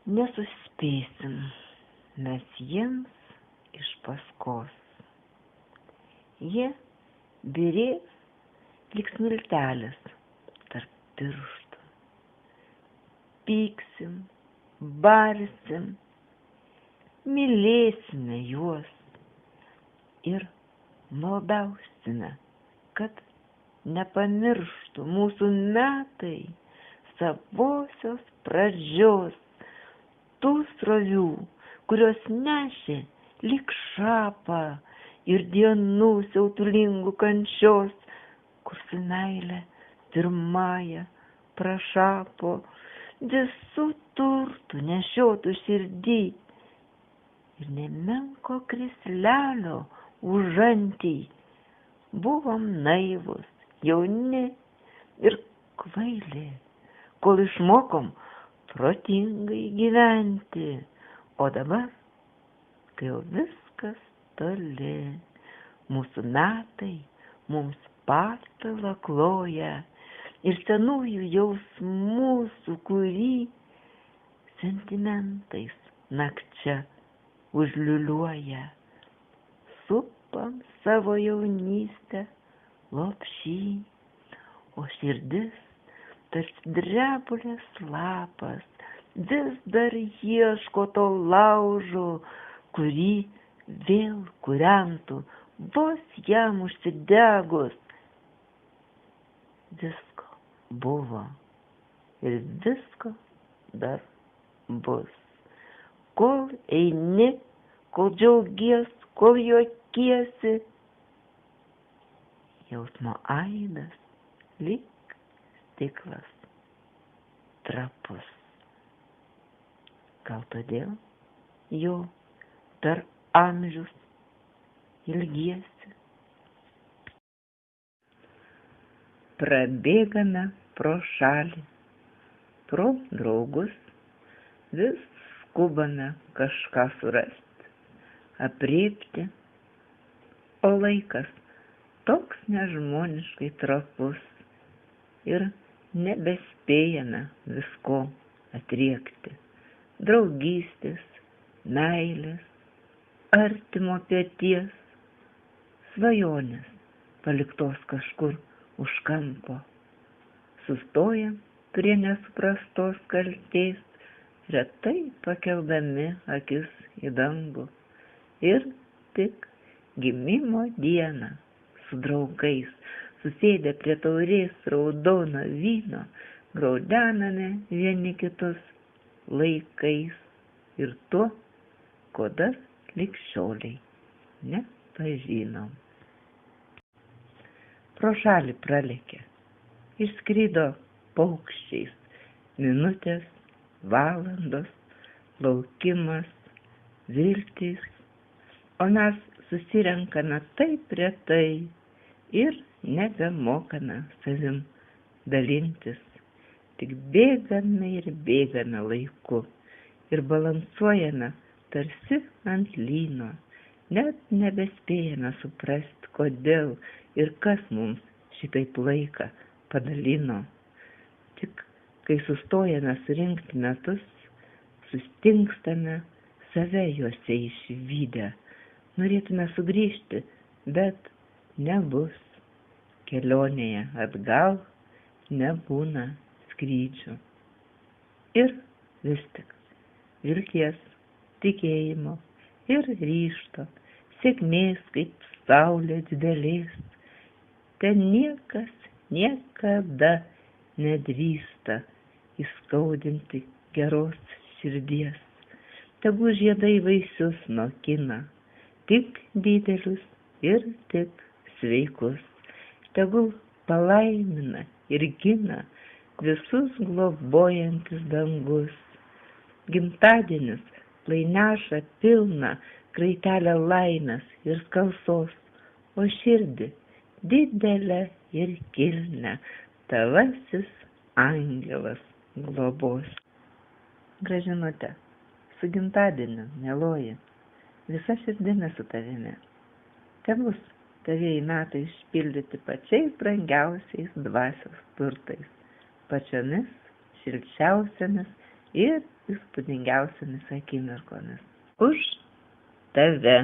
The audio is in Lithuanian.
Nesuspėsim mes jiems iš paskos. Jie byrės lyg smiltelės tarp pirštų. Pyksim, barsim, mylėsime juos ir maldausime, kad nepamirštų mūsų metai savosios pradžios, tų srovių, kurios nešė lyg šapą ir dienų siautulingų kančios, kur su meile pirmąja prašapo visų turtų nešiotų širdį ir nemenko krislelio užantį. Buvom naivus, jauni ir kvaili, kol išmokom protingai gyventi, o dabar, kai jau viskas toli, mūsų metai mums patalą kloja ir senųjų jausmų sūkury sentimentais nakčia užliuliuoja. Supam savo jaunystę lopšy, o širdis tarsi drebulės lapas vis dar ieško to laužo, kurį vėl kūrentų vos jam užsidegus. Visko buvo ir visko dar bus. Kol eini, kol džiaugies, kol juokiesi, jausmo aidas lyg stiklas trapus. Gal todėl jo per amžius ilgiesi. Prabėgame pro šalį, pro draugus, vis skubame kažką surasti, aprėpti, o laikas toks nežmoniškai trapus ir nebespėjame visko atriekti. Draugystės, meilės, artimo peties, svajonės paliktos kažkur už kampo. Sustojam prie nesuprastos kaltės, retai pakeldami akis į dangų. Ir tik gimimo dieną su draugais, susėdę prie taurės raudono vyno, graudename vieni kitus laikais ir tuo, ko dar lig šioliai nepažinom. Pro šalį pralėkė, išskrido paukščiais, minutės, valandos, laukimas, viltys, o mes susirenkame taip retai ir nebemokame savim dalintis. Tik bėgame ir bėgame laiku ir balansuojame tarsi ant lyno. Net nebespėjame suprasti, kodėl ir kas mums šitaip laiką padalino. Tik kai sustojame surinkti metus, sustingstame save juose išvydę. Norėtume sugrįžti, bet nebus. Kelionėje atgal nebūna skrydžių. Ir vis tik vilties, tikėjimo ir ryžto, sėkmės kaip saulė didelės, ten niekas niekada nedrįsta įskaudinti geros širdies. Tegu žiedai vaisius nokina, tik didelius ir tik sveikus. Tegul palaimina ir gina visus globojantis dangus. Gimtadienis lai neša pilną kraitelę laimės ir skalsos, o širdį didelę ir kilnią tavasis angelas globos. Gražinute, su gimtadieniu, mieloji, visa širdimi su tavimi. Tebus tavieji metai išpildyti pačiais brangiausiais dvasios turtais, pačiomis šilčiausiamis ir įspūdingiausiamis akimirkomis. Už tave.